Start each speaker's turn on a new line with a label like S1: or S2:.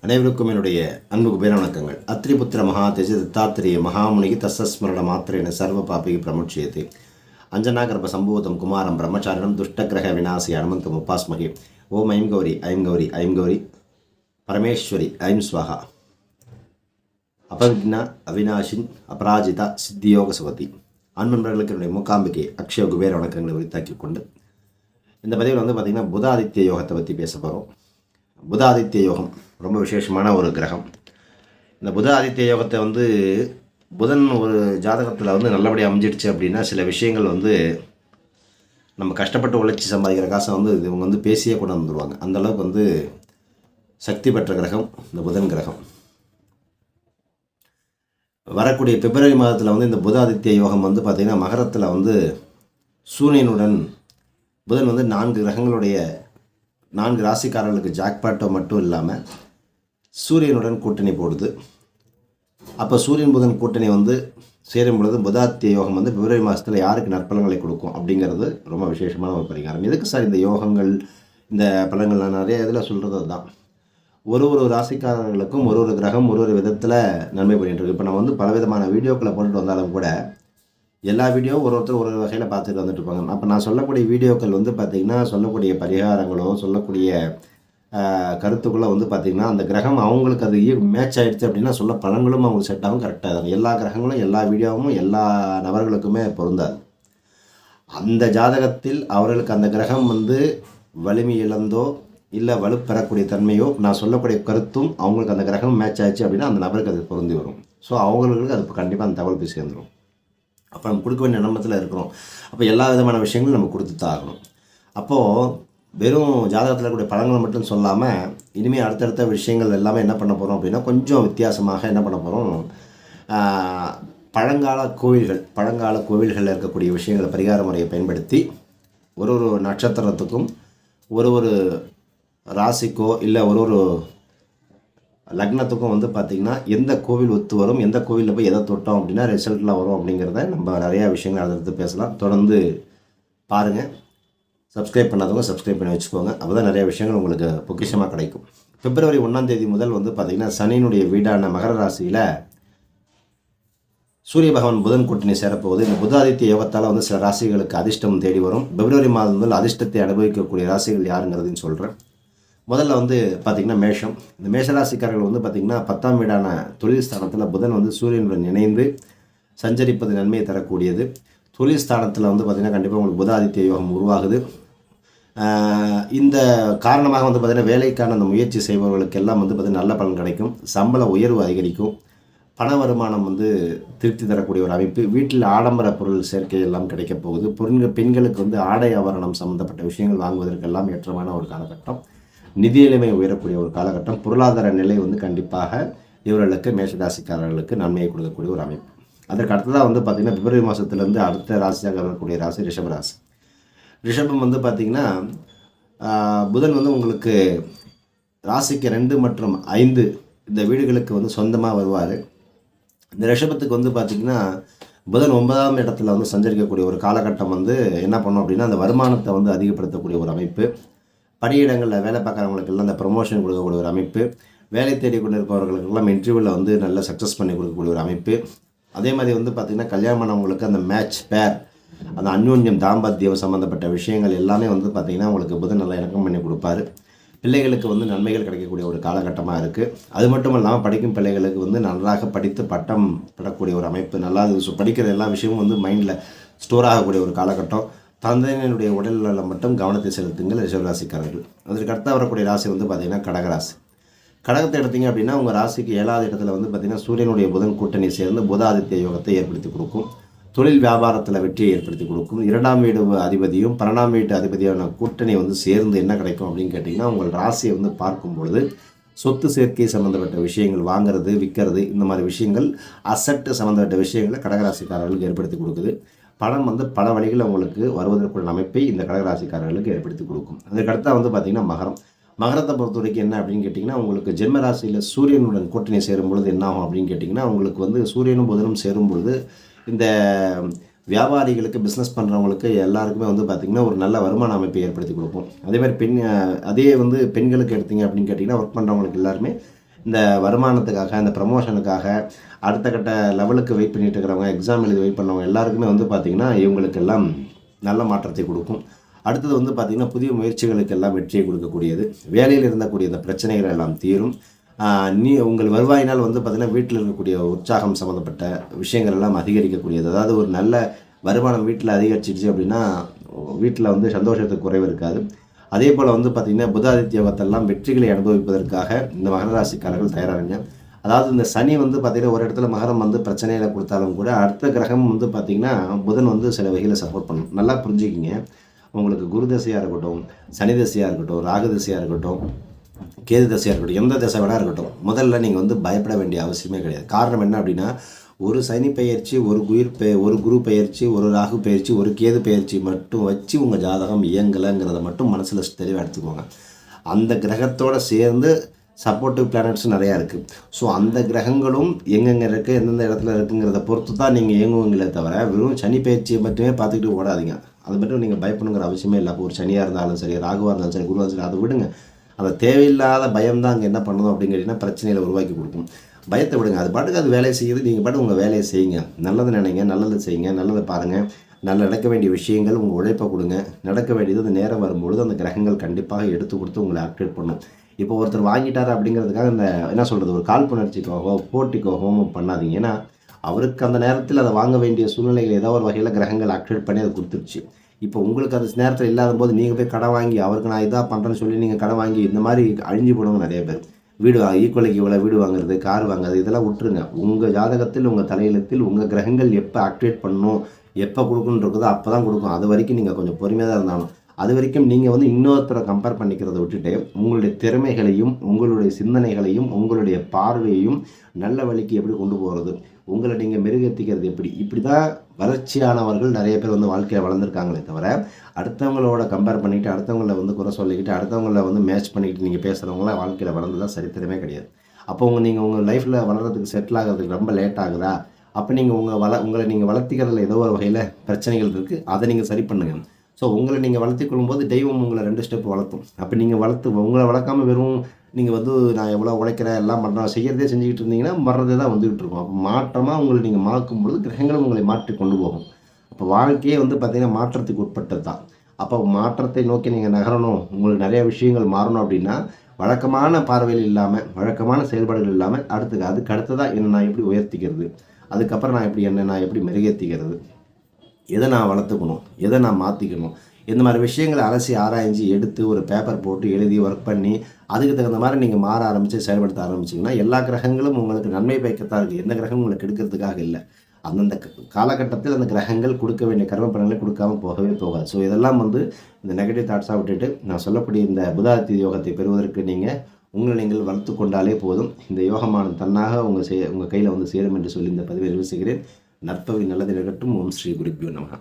S1: அனைவருக்கும் என்னுடைய அன்பு குபேர வணக்கங்கள். அத்ரிபுத்திர மகாதேஜ தத்தாத்திரேய மகாமுனிகி தஸ்ஸ்மரண மாத்திரேன சர்வ பாபிகி பிரமுட்சியதே. அஞ்சனாகர்ப சம்பூதம் குமாரம் பிரம்மச்சாரிணம் துஷ்டகிரக விநாசி அனுமந்தம் உபாஸ்மகி. ஓம் ஐம் கௌரி ஐம் கௌரி ஐம் கௌரி பரமேஸ்வரி ஐம் ஸ்வஹா. அபவிக்ன அவினாஷின் அபராஜிதா சித்தியோக சுகதி. அன்பர்களுக்கு என்னுடைய மூக்காம்பிகை அக்ஷய குபேர வணக்கங்களை உரித்தாக்கி கொண்டு இந்த பதிவில் பார்த்திங்கன்னா புத ஆதித்ய யோகத்தை பற்றி பேச போகிறோம். புத ஆதித்ய யோகம் ரொம்ப விசேஷமான ஒரு கிரகம். இந்த புத ஆதித்ய யோகத்தை புதன் ஒரு ஜாதகத்தில் நல்லபடியாக அமைஞ்சிடுச்சு அப்படின்னா சில விஷயங்கள் நம்ம கஷ்டப்பட்டு உழைச்சி சம்பாதிக்கிற காசை இவங்க பேசியே கொண்டு வந்துடுவாங்க. அந்தளவுக்கு சக்தி பெற்ற கிரகம் இந்த புதன் கிரகம். வரக்கூடிய பிப்ரவரி மாதத்தில் இந்த புத ஆதித்ய யோகம் பார்த்திங்கன்னா மகரத்தில் சூரியனுடன் புதன் 4 கிரகங்களுடைய 4 ராசிக்காரர்களுக்கு ஜாக்பாட்டோ மட்டும் இல்லாமல் சூரியனுடன் கூட்டணி போடுது. அப்போ சூரியன் புதன் கூட்டணி சேரும் பொழுது புதாத்திய யோகம் பிப்ரவரி மாதத்தில் யாருக்கு நற்பலன்களை கொடுக்கும் அப்படிங்கிறது ரொம்ப விசேஷமான ஒரு பரிகாரம். எதுக்கு சார் இந்த யோகங்கள் இந்த பலன்கள்? நான் நிறைய இதில் சொல்கிறது தான். ஒரு ராசிக்காரர்களுக்கும் ஒரு கிரகம் ஒரு விதத்தில் நன்மை பண்ணிட்டு இருக்கு. இப்போ நம்ம பலவிதமான வீடியோக்களை போட்டுட்டு வந்தாலும் கூட எல்லா வீடியோவும் ஒருத்தர் ஒரு வகையில் பார்த்துட்டு வந்துட்டு இருப்பாங்க. அப்போ நான் சொல்லக்கூடிய வீடியோக்கள் பார்த்திங்கன்னா சொல்லக்கூடிய பரிகாரங்களோ சொல்லக்கூடிய கருத்துக்களோ பார்த்திங்கன்னா அந்த கிரகம் அவங்களுக்கு அது மேட்ச் ஆகிடுச்சு அப்படின்னா சொல்ல பலன்களும் அவங்களுக்கு செட் ஆகும், கரெக்டாக இருக்கும். எல்லா கிரகங்களும் எல்லா வீடியோவும் எல்லா நபர்களுக்குமே பொருந்தாது. அந்த ஜாதகத்தில் அவர்களுக்கு அந்த கிரகம் வலிமை இழந்தோ இல்லை வலுப்பெறக்கூடிய தன்மையோ நான் சொல்லக்கூடிய கருத்தும் அவங்களுக்கு அந்த கிரகம் மேட்ச் ஆகிடுச்சு அப்படின்னா அந்த நபருக்கு அது பொருந்தி வரும். ஸோ அவங்களுக்கு அது கண்டிப்பாக அந்த தகவல் போய் சேர்ந்துடும். அப்போ நம்ம கொடுக்க வேண்டிய நிலமத்தில் இருக்கிறோம். அப்போ எல்லா விதமான விஷயங்களும் நம்ம கொடுத்து தான் ஆகணும். அப்போது வெறும் ஜாதகத்தில் கூடிய பலன்களை மட்டும் சொல்லாமல் இனிமேல் அடுத்தடுத்த விஷயங்கள் எல்லாமே என்ன பண்ண போகிறோம் அப்படின்னா கொஞ்சம் வித்தியாசமாக என்ன பண்ண போகிறோம், பழங்கால கோவில்களில் இருக்கக்கூடிய விஷயங்களை பரிகார முறையை பயன்படுத்தி ஒரு நட்சத்திரத்துக்கும் ஒரு ராசிக்கோ இல்லை ஒரு லக்னத்துக்கும் பார்த்திங்கன்னா எந்த கோவில் ஒத்து வரும், எந்த கோவிலில் போய் எதை தொட்டோம் அப்படின்னா ரிசல்ட்லாம் வரும் அப்படிங்கிறத நம்ம நிறையா விஷயங்கள் அடுத்து பேசலாம். தொடர்ந்து பாருங்கள். சப்ஸ்கிரைப் பண்ணாதவங்க சப்ஸ்கிரைப் பண்ணி வச்சுக்கோங்க. அப்போ தான் நிறைய விஷயங்கள் உங்களுக்கு பொக்கிஷமாக கிடைக்கும். பிப்ரவரி 1ஆம் தேதி முதல் பார்த்திங்கன்னா சனியினுடைய வீடான மகர ராசியில் சூரிய பகவான் புதன் கூட்டணி சேரப்போகுது. இந்த புதாதித்ய யோகத்தால் சில ராசிகளுக்கு அதிர்ஷ்டம் தேடி வரும். பிப்ரவரி மாதம் முதல் அதிர்ஷ்டத்தை அனுபவிக்கக்கூடிய ராசிகள் யாருங்கிறதுன்னு சொல்கிறேன். முதல்ல பார்த்திங்கன்னா மேஷம். இந்த மேஷராசிக்காரர்கள் பார்த்திங்கன்னா 10ஆம் வீடான தொழில் ஸ்தானத்தில் புதன் சூரியனுடன் இணைந்து சஞ்சரிப்பது நன்மையை தரக்கூடியது. தொழில் ஸ்தானத்தில் பார்த்திங்கன்னா கண்டிப்பாக உங்களுக்கு புத ஆதித்ய யோகம் உருவாகுது. இந்த காரணமாக பார்த்திங்கன்னா வேலைக்கான அந்த முயற்சி செய்பவர்களுக்கு எல்லாம் பார்த்திங்கன்னா நல்ல பலன் கிடைக்கும். சம்பள உயர்வு அதிகரிக்கும். பண வருமானம் திருப்தி தரக்கூடிய ஒரு அமைப்பு. வீட்டில் ஆடம்பர பொருள் சேர்க்கை எல்லாம் கிடைக்கப் போகுது. பெண்களுக்கு ஆடை ஆபரணம் சம்மந்தப்பட்ட விஷயங்கள் வாங்குவதற்கெல்லாம் ஏற்றமான ஒரு காலகட்டம். நிதி நிலைமை உயரக்கூடிய ஒரு காலகட்டம். பொருளாதார நிலை கண்டிப்பாக இவர்களுக்கு மேஷராசிக்காரர்களுக்கு நன்மையை கொடுக்கக்கூடிய ஒரு அமைப்பு. அதற்கு அடுத்ததாக பார்த்திங்கன்னா பிப்ரவரி மாதத்துலேருந்து அடுத்த ராசியாக வரக்கூடிய ராசி ரிஷபராசி. ரிஷபம் பார்த்திங்கன்னா புதன் உங்களுக்கு ராசிக்கு 2 மற்றும் 5 இந்த வீடுகளுக்கு சொந்தமாக வருவார். இந்த ரிஷபத்துக்கு பார்த்திங்கன்னா புதன் 9ஆம் இடத்துல சஞ்சரிக்கக்கூடிய ஒரு காலகட்டம் என்ன பண்ணோம் அப்படின்னா அந்த வருமானத்தை அதிகப்படுத்தக்கூடிய ஒரு அமைப்பு. பணியிடங்களில் வேலை பார்க்குறவங்களுக்கெல்லாம் அந்த ப்ரொமோஷன் கொடுக்கக்கூடிய ஒரு அமைப்பு. வேலை தேடி கொண்டு இருப்பவர்களுக்கெல்லாம் இன்டர்வியூவில் நல்ல சக்ஸஸ் பண்ணி கொடுக்கக்கூடிய ஒரு அமைப்பு. அதே மாதிரி பார்த்திங்கன்னா கல்யாணமானவங்களுக்கு அந்த மேட்ச் பேர் அந்த அந்யோன்யம் தாம்பத்தியம் சம்மந்தப்பட்ட விஷயங்கள் எல்லாமே பார்த்திங்கன்னா உங்களுக்கு புதன் நல்லா இணக்கம் பண்ணி கொடுப்பாரு. பிள்ளைகளுக்கு நன்மைகள் கிடைக்கக்கூடிய ஒரு காலகட்டமாக இருக்குது. அது மட்டும் இல்லாமல் படிக்கும் பிள்ளைகளுக்கு நன்றாக படித்து பட்டம் பெறக்கூடிய ஒரு அமைப்பு. நல்லா படிக்கிற எல்லா விஷயமும் மைண்டில் ஸ்டோர் ஆகக்கூடிய ஒரு காலகட்டம். தந்தையினுடைய உடல்நலம் மட்டும் கவனத்தை செலுத்துங்கள் ரிஷபராசிக்காரர்கள். அதற்கு அடுத்த வரக்கூடிய ராசி பார்த்திங்கன்னா கடகராசி. கடகத்தை எடுத்திங்க அப்படின்னா உங்கள் ராசிக்கு 7ஆவது இடத்துல பார்த்திங்கன்னா சூரியனுடைய புதன் கூட்டணி சேர்ந்து புத ஆதித்ய யோகத்தை ஏற்படுத்தி கொடுக்கும். தொழில் வியாபாரத்தில் வெற்றியை ஏற்படுத்தி கொடுக்கும். 2ஆம் வீடு அதிபதியும் 12ஆம் வீட்டு அதிபதியான கூட்டணி சேர்ந்து என்ன கிடைக்கும் அப்படின்னு கேட்டிங்கன்னா உங்கள் ராசியை பார்க்கும் பொழுது சொத்து சேர்க்கை சம்மந்தப்பட்ட விஷயங்கள் வாங்கிறது விற்கிறது இந்த மாதிரி விஷயங்கள் அசட்டு சம்மந்தப்பட்ட விஷயங்களை கடகராசிக்காரர்களுக்கு ஏற்படுத்தி கொடுக்குது. பணம் பல வழிகளில் உங்களுக்கு வருவதற்குள்ள அமைப்பை இந்த கடகராசிக்காரர்களுக்கு ஏற்படுத்தி கொடுக்கும். அதுக்கடுத்தா பார்த்திங்கன்னா மகரத்தை பொறுத்த வரைக்கும் என்ன அப்படின்னு கேட்டிங்கன்னா உங்களுக்கு ஜென்ம ராசியில் சூரியனுடன் கூட்டணி சேரும் பொழுது என்ன ஆகும் அப்படின்னு கேட்டிங்கன்னா உங்களுக்கு சூரியனும் புதனும் சேரும் பொழுது இந்த வியாபாரிகளுக்கு பிஸ்னஸ் பண்ணுறவங்களுக்கு எல்லாருக்குமே பார்த்திங்கன்னா ஒரு நல்ல வருமான அமைப்பை ஏற்படுத்தி கொடுப்போம். அதே மாதிரி அதே பெண்களுக்கு எடுத்திங்க அப்படின்னு கேட்டிங்கன்னா ஒர்க் பண்ணுறவங்களுக்கு எல்லாருமே இந்த வருமானத்துக்காக, இந்த ப்ரமோஷனுக்காக அடுத்த கட்ட லெவலுக்கு வெயிட் பண்ணிட்டு இருக்கிறவங்க, எக்ஸாம் எழுதி வெயிட் பண்ணவங்க எல்லாருக்குமே வந்து பார்த்திங்கன்னா இவங்களுக்கெல்லாம் நல்ல மாற்றத்தை கொடுக்கும். அடுத்தது வந்து பார்த்திங்கன்னா புதிய முயற்சிகளுக்கெல்லாம் வெற்றியை கொடுக்கக்கூடியது. வேலையில் இருந்தக்கூடிய இந்த பிரச்சனைகள் எல்லாம் தீரும். உங்கள் வருவாயினால் வந்து பார்த்திங்கன்னா வீட்டில் இருக்கக்கூடிய உற்சாகம் சம்மந்தப்பட்ட விஷயங்கள் எல்லாம் அதிகரிக்கக்கூடியது. அதாவது ஒரு நல்ல வருமானம் வீட்டில் அதிகரிச்சிடுச்சு அப்படின்னா வீட்டில் வந்து சந்தோஷத்துக்கு குறைவு இருக்காது. அதே போல் வந்து பார்த்திங்கன்னா புதாதித்ய யோகத்தெல்லாம் வெற்றிகளை அனுபவிப்பதற்காக இந்த மகர ராசிக்காரர்கள் தயாராகுங்க. அதாவது இந்த சனி வந்து பார்த்திங்கன்னா ஒரு இடத்துல மகரம் வந்து பிரச்சனையில் கொடுத்தாலும் கூட அடுத்த கிரகம் வந்து பார்த்திங்கன்னா புதன் வந்து சில வகையில் சப்போர்ட் பண்ணும். நல்லா புரிஞ்சுக்கிங்க. உங்களுக்கு குரு தசையாக இருக்கட்டும், சனி தசையாக இருக்கட்டும், ராகு தசையாக இருக்கட்டும், கேது தசையாக இருக்கட்டும், எந்த தசை வேணா இருக்கட்டும், முதல்ல நீங்கள் வந்து பயப்பட வேண்டிய அவசியமே கிடையாது. காரணம் என்ன அப்படின்னா ஒரு சனி பெயர்ச்சி, ஒரு குரு பெயர்ச்சி, ஒரு ராகு பெயர்ச்சி, ஒரு கேது பெயர்ச்சி மட்டும் வச்சு உங்கள் ஜாதகம் இயங்கலைங்கிறத மட்டும் மனசில் தெளிவாக எடுத்துக்கோங்க. அந்த கிரகத்தோடு சேர்ந்து சப்போர்ட்டிவ் பிளானட்ஸ் நிறையா இருக்குது. ஸோ அந்த கிரகங்களும் எங்கெங்கே இருக்குது, எந்தெந்த இடத்துல இருக்குங்கிறத பொறுத்து தான் நீங்கள் இயங்குவீங்களே தவிர வெறும் சனி பயிற்சியை மட்டுமே பார்த்துக்கிட்டு ஓடாதீங்க. அது மட்டும் நீங்கள் பயப்படணுங்கிற அவசியமே இல்லை. அப்போ ஒரு சனியாக இருந்தாலும் சரி, ராகுவாக இருந்தாலும் சரி, குருவாக சரி, அதை விடுங்க. அந்த தேவையில்லாத பயம் தான் அங்கே என்ன பண்ணணும் அப்படின்னு கேட்டிங்கன்னா பிரச்சனைகளை உருவாக்கி கொடுக்கும். பயத்தை விடுங்க. அது பாட்டுக்கு அது வேலையை செய்யுது, நீங்கள் பாட்டு உங்கள் வேலையை செய்யுங்க. நல்லது நினைங்க, நல்லது செய்யுங்க, நல்லதை பாருங்கள். நடக்க வேண்டிய விஷயங்கள் உங்கள் உழைப்பை கொடுங்க. நடக்க வேண்டியது அந்த நேரம் வரும்பொழுது அந்த கிரகங்கள் கண்டிப்பாக எடுத்து கொடுத்து உங்களை ஆக்டிவேட் பண்ணும். இப்போ ஒருத்தர் வாங்கிட்டார் அப்படிங்கிறதுக்காக இந்த என்ன சொல்கிறது, ஒரு காழ்ப்புணர்ச்சிக்காகவோ போட்டிக்காகவும் பண்ணாதீங்க. ஏன்னா அவருக்கு அந்த நேரத்தில் அதை வாங்க வேண்டிய சூழ்நிலைகள் ஏதோ ஒரு வகையில் கிரகங்கள் ஆக்டிவேட் பண்ணி அதை கொடுத்துருச்சு. இப்போ உங்களுக்கு அந்த நேரத்தில் இல்லாத போது நீங்கள் போய் கடை வாங்கி அவருக்கு நான் இதாக பண்ணுறேன்னு சொல்லி நீங்கள் கடை வாங்கி இந்த மாதிரி அழிஞ்சு போனவங்க நிறைய பேர். வீடு ஈக்குவலுக்கு இவ்வளோ வீடு வாங்குறது, கார் வாங்குறது, இதெல்லாம் விட்டுருங்க. உங்கள் ஜாதகத்தில் உங்கள் தலையெழுத்தில் உங்கள் கிரகங்கள் எப்போ ஆக்டிவேட் பண்ணணும், எப்போ கொடுக்கணுன்னு இருக்குதோ அப்போ தான் கொடுக்கும். அது வரைக்கும் நீங்கள் கொஞ்சம் பொறுமையாக தான் இருந்தாலும் அது வரைக்கும் நீங்கள் வந்து இன்னொருத்தரை கம்பேர் பண்ணிக்கிறத விட்டுட்டு உங்களுடைய திறமைகளையும் உங்களுடைய சிந்தனைகளையும் உங்களுடைய பார்வையையும் நல்ல வழிக்கு எப்படி கொண்டு போகிறது, உங்களை நீங்கள் மெருகேற்றிக்கிறது எப்படி, இப்படி தான் வளர்ச்சியானவர்கள் நிறைய பேர் வந்து வாழ்க்கையில் வளர்ந்துருக்காங்களே தவிர அடுத்தவங்களோட கம்பேர் பண்ணிக்கிட்டு அடுத்தவங்கள வந்து குறை சொல்லிக்கிட்டு அடுத்தவங்கள வந்து மேட்ச் பண்ணிக்கிட்டு நீங்கள் பேசுகிறவங்களாம் வாழ்க்கையில் வளர்ந்ததாக சரித்திரமே கிடையாது. அப்போ நீங்கள் உங்கள் லைஃப்பில் வளர்கிறதுக்கு செட்டில் ஆகிறதுக்கு ரொம்ப லேட் ஆகுதா, அப்போ நீங்கள் உங்களை நீங்கள் வளர்த்திக்கிறதுல ஏதோ ஒரு வகையில் பிரச்சனைகள் இருக்குது, அதை நீங்கள் சரி பண்ணுங்கள். ஸோ உங்களை நீங்கள் வளர்த்தி கொள்ளும்போது தெய்வம் உங்களை 2 ஸ்டெப் வளர்த்தும். அப்போ நீங்கள் உங்களை வளர்க்காமல் வெறும் நீங்கள் வந்து நான் எவ்வளோ உழைக்கிறேன் எல்லாம் பண்ணுறேன் செய்கிறதே செஞ்சுக்கிட்டு இருந்தீங்கன்னா வர்றதே தான் வந்துக்கிட்டு இருக்கும். அப்போ மாற்றமாக உங்களை நீங்கள் மாற்றும் பொழுது கிரகங்களும் உங்களை மாற்றி கொண்டு போகும். அப்போ வாழ்க்கையே வந்து பார்த்திங்கன்னா மாற்றத்துக்கு உட்பட்டது தான். அப்போ மாற்றத்தை நோக்கி நீங்கள் நகரணும், உங்களுக்கு நிறைய விஷயங்கள் மாறணும் அப்படின்னா வழக்கமான பார்வையில் இல்லாமல் வழக்கமான செயல்பாடுகள் இல்லாமல் அதுக்கு அடுத்ததாக என்ன நான் எப்படி உயர்த்திக்கிறது, அதுக்கப்புறம் நான் எப்படி மெருகேற்றிக்கிறது, எதை நான் வளர்த்துக்கணும், எதை நான் மாற்றிக்கணும், இந்த மாதிரி விஷயங்களை அலசி ஆராய்ஞ்சு எடுத்து ஒரு பேப்பர் போட்டு எழுதி ஒர்க் பண்ணி அதுக்கு தகுந்த மாதிரி நீங்கள் மாற ஆரம்பித்து செயல்படுத்த ஆரம்பிச்சிங்கன்னா எல்லா கிரகங்களும் உங்களுக்கு நன்மை பயக்கத்தான் இருக்குது. எந்த கிரகமும் உங்களுக்கு எடுக்கிறதுக்காக இல்லை. அந்தந்த காலகட்டத்தில் அந்த கிரகங்கள் கொடுக்க வேண்டிய கர்ம பலன்களை கொடுக்காமல் போகவே போகாது. ஸோ இதெல்லாம் வந்து இந்த நெகட்டிவ் தாட்ஸாக விட்டுட்டு நான் சொல்லக்கூடிய இந்த புதாதித்ய யோகத்தை பெறுவதற்கு உங்களை நீங்கள் வளர்த்து கொண்டாலே போதும். இந்த யோகமானது தன்னாக உங்கள் கையில் வந்து சேரும் என்று சொல்லி இந்த பதிவை நிறைவு செய்கிறேன். நற்பவி நல்லது நிகழ்த்தும். ஓம் ஸ்ரீ குருப்யோ நமஹ.